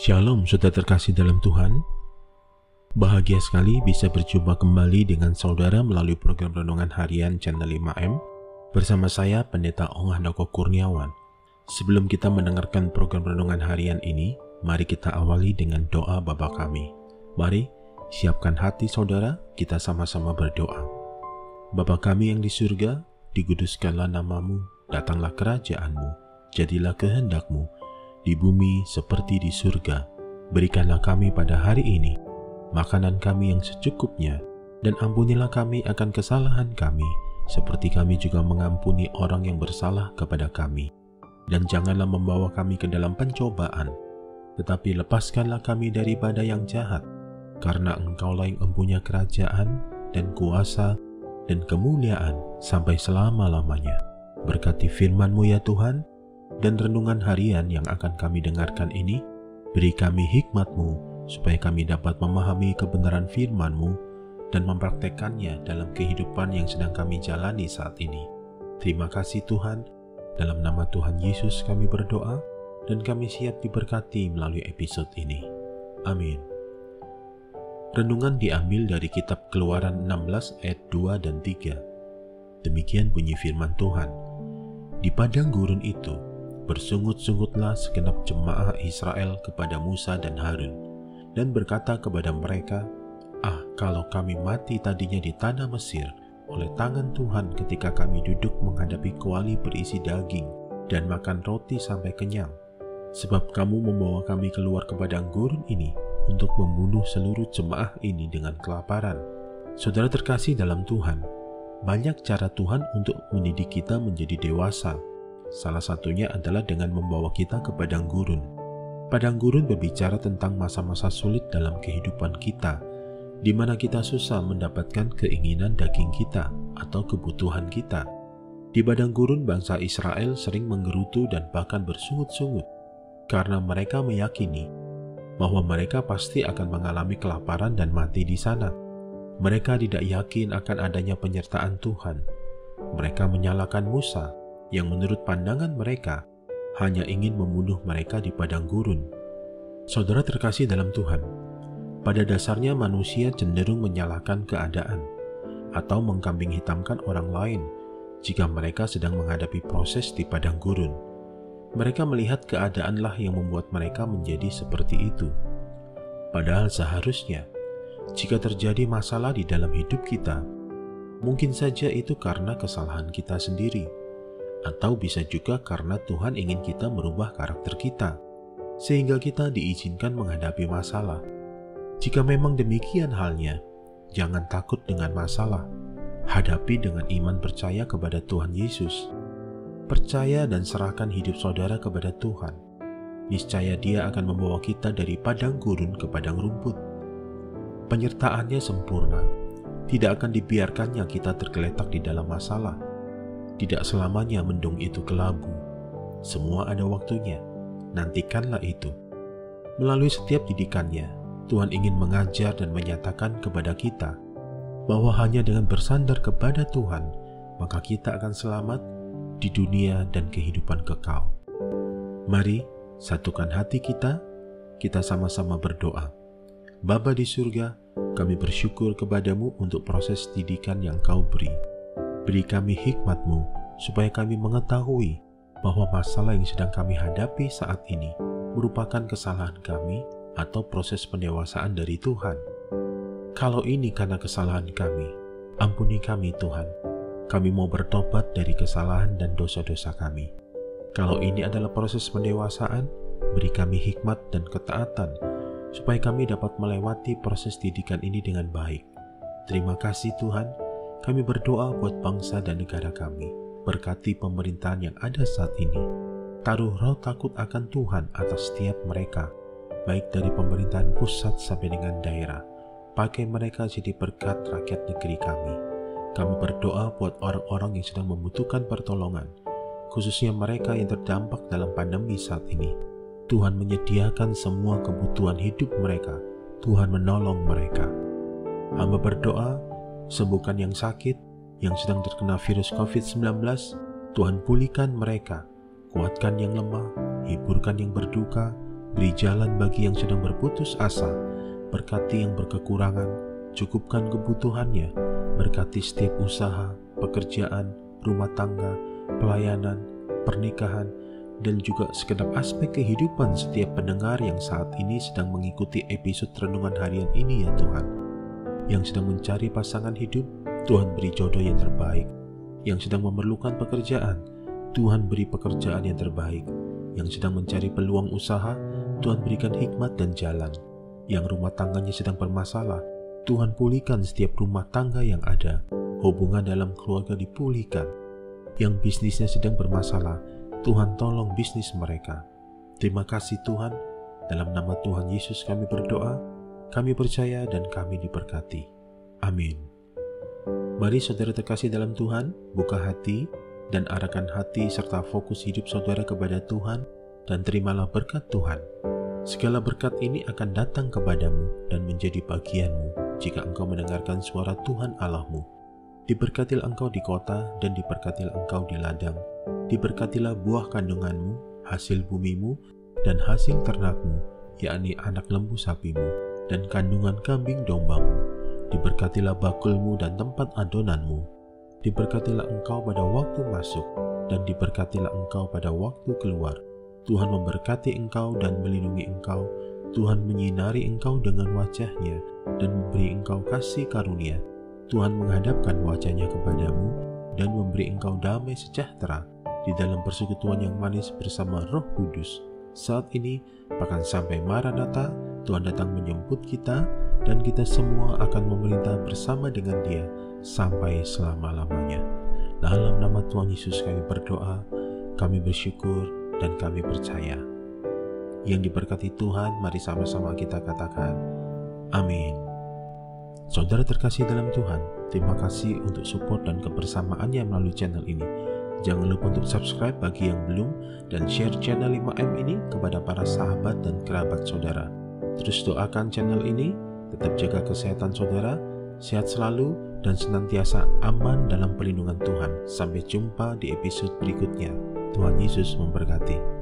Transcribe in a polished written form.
Shalom saudara terkasih dalam Tuhan. Bahagia sekali bisa berjumpa kembali dengan saudara melalui program Renungan Harian Channel 5M bersama saya Pendeta Ong Handoko Kurniawan. Sebelum kita mendengarkan program Renungan Harian ini, mari kita awali dengan doa Bapa kami. Mari siapkan hati saudara, kita sama-sama berdoa. Bapa kami yang di surga, dikuduskanlah namamu, datanglah kerajaanmu, jadilah kehendak-Mu di bumi seperti di surga. Berikanlah kami pada hari ini makanan kami yang secukupnya, dan ampunilah kami akan kesalahan kami, seperti kami juga mengampuni orang yang bersalah kepada kami. Dan janganlah membawa kami ke dalam pencobaan, tetapi lepaskanlah kami daripada yang jahat, karena Engkaulah yang mempunyai kerajaan dan kuasa dan kemuliaan sampai selama-lamanya. Berkati firman-Mu ya Tuhan, dan renungan harian yang akan kami dengarkan ini, beri kami hikmat-Mu, supaya kami dapat memahami kebenaran firman-Mu dan mempraktekannya dalam kehidupan yang sedang kami jalani saat ini. Terima kasih Tuhan, dalam nama Tuhan Yesus kami berdoa, dan kami siap diberkati melalui episode ini. Amin. Renungan diambil dari kitab Keluaran 16 ayat 2 dan 3. Demikian bunyi firman Tuhan. Di padang gurun itu, bersungut-sungutlah segenap jemaah Israel kepada Musa dan Harun, dan berkata kepada mereka, kalau kami mati tadinya di tanah Mesir oleh tangan Tuhan ketika kami duduk menghadapi kuali berisi daging dan makan roti sampai kenyang, sebab kamu membawa kami keluar ke padang gurun ini untuk membunuh seluruh jemaah ini dengan kelaparan. Saudara terkasih dalam Tuhan, banyak cara Tuhan untuk mendidik kita menjadi dewasa. Salah satunya adalah dengan membawa kita ke padang gurun. Padang gurun berbicara tentang masa-masa sulit dalam kehidupan kita, di mana kita susah mendapatkan keinginan daging kita atau kebutuhan kita. Di padang gurun, bangsa Israel sering menggerutu dan bahkan bersungut-sungut, karena mereka meyakini bahwa mereka pasti akan mengalami kelaparan dan mati di sana. Mereka tidak yakin akan adanya penyertaan Tuhan. Mereka menyalahkan Musa, yang menurut pandangan mereka hanya ingin membunuh mereka di padang gurun. Saudara terkasih dalam Tuhan, pada dasarnya manusia cenderung menyalahkan keadaan atau mengkambing hitamkan orang lain jika mereka sedang menghadapi proses di padang gurun. Mereka melihat keadaanlah yang membuat mereka menjadi seperti itu. Padahal seharusnya, jika terjadi masalah di dalam hidup kita, mungkin saja itu karena kesalahan kita sendiri, atau bisa juga karena Tuhan ingin kita merubah karakter kita, sehingga kita diizinkan menghadapi masalah. Jika memang demikian halnya, jangan takut dengan masalah. Hadapi dengan iman percaya kepada Tuhan Yesus. Percaya dan serahkan hidup saudara kepada Tuhan. Niscaya Dia akan membawa kita dari padang gurun ke padang rumput. Penyertaannya sempurna. Tidak akan dibiarkannya kita tergeletak di dalam masalah. Tidak selamanya mendung itu kelabu. Semua ada waktunya. Nantikanlah itu. Melalui setiap didikannya, Tuhan ingin mengajar dan menyatakan kepada kita bahwa hanya dengan bersandar kepada Tuhan, maka kita akan selamat di dunia dan kehidupan kekal. Mari satukan hati kita sama-sama berdoa. Bapa di surga, kami bersyukur kepadamu untuk proses didikan yang Kau beri. Beri kami hikmat-Mu, supaya kami mengetahui bahwa masalah yang sedang kami hadapi saat ini merupakan kesalahan kami atau proses pendewasaan dari Tuhan. Kalau ini karena kesalahan kami, ampuni kami Tuhan. Kami mau bertobat dari kesalahan dan dosa-dosa kami. Kalau ini adalah proses pendewasaan, beri kami hikmat dan ketaatan, supaya kami dapat melewati proses didikan ini dengan baik. Terima kasih Tuhan. Kami berdoa buat bangsa dan negara kami. Berkati pemerintahan yang ada saat ini. Taruh roh takut akan Tuhan atas setiap mereka, baik dari pemerintahan pusat sampai dengan daerah. Pakai mereka jadi berkat rakyat negeri kami. Kami berdoa buat orang-orang yang sedang membutuhkan pertolongan, khususnya mereka yang terdampak dalam pandemi saat ini. Tuhan menyediakan semua kebutuhan hidup mereka. Tuhan menolong mereka. Hamba berdoa, sembuhkan yang sakit, yang sedang terkena virus COVID-19, Tuhan pulihkan mereka, kuatkan yang lemah, hiburkan yang berduka, beri jalan bagi yang sedang berputus asa, berkati yang berkekurangan, cukupkan kebutuhannya, berkati setiap usaha, pekerjaan, rumah tangga, pelayanan, pernikahan, dan juga segenap aspek kehidupan setiap pendengar yang saat ini sedang mengikuti episode renungan harian ini ya Tuhan. Yang sedang mencari pasangan hidup, Tuhan beri jodoh yang terbaik. Yang sedang memerlukan pekerjaan, Tuhan beri pekerjaan yang terbaik. Yang sedang mencari peluang usaha, Tuhan berikan hikmat dan jalan. Yang rumah tangganya sedang bermasalah, Tuhan pulihkan setiap rumah tangga yang ada. Hubungan dalam keluarga dipulihkan. Yang bisnisnya sedang bermasalah, Tuhan tolong bisnis mereka. Terima kasih Tuhan. Dalam nama Tuhan Yesus kami berdoa, kami percaya dan kami diberkati. Amin. Mari saudara terkasih dalam Tuhan, buka hati dan arahkan hati serta fokus hidup saudara kepada Tuhan dan terimalah berkat Tuhan. Segala berkat ini akan datang kepadamu dan menjadi bagianmu jika engkau mendengarkan suara Tuhan Allahmu. Diberkatilah engkau di kota dan diberkatilah engkau di ladang. Diberkatilah buah kandunganmu, hasil bumimu, dan hasil ternakmu, yakni anak lembu sapimu, dan kandungan kambing dombamu. Diberkatilah bakulmu dan tempat adonanmu. Diberkatilah engkau pada waktu masuk, dan diberkatilah engkau pada waktu keluar. Tuhan memberkati engkau dan melindungi engkau. Tuhan menyinari engkau dengan wajah-Nya dan memberi engkau kasih karunia. Tuhan menghadapkan wajah-Nya kepadamu dan memberi engkau damai sejahtera di dalam persekutuan yang manis bersama Roh Kudus. Saat ini, bahkan sampai Maranatha, Tuhan datang menjemput kita dan kita semua akan memerintah bersama dengan Dia sampai selama-lamanya. Dalam nama Tuhan Yesus kami berdoa, kami bersyukur, dan kami percaya. Yang diberkati Tuhan, mari sama-sama kita katakan, amin. Saudara terkasih dalam Tuhan, terima kasih untuk support dan kebersamaannya melalui channel ini. Jangan lupa untuk subscribe bagi yang belum, dan share channel 5M ini kepada para sahabat dan kerabat saudara. Terus doakan channel ini, tetap jaga kesehatan saudara, sehat selalu, dan senantiasa aman dalam perlindungan Tuhan. Sampai jumpa di episode berikutnya. Tuhan Yesus memberkati.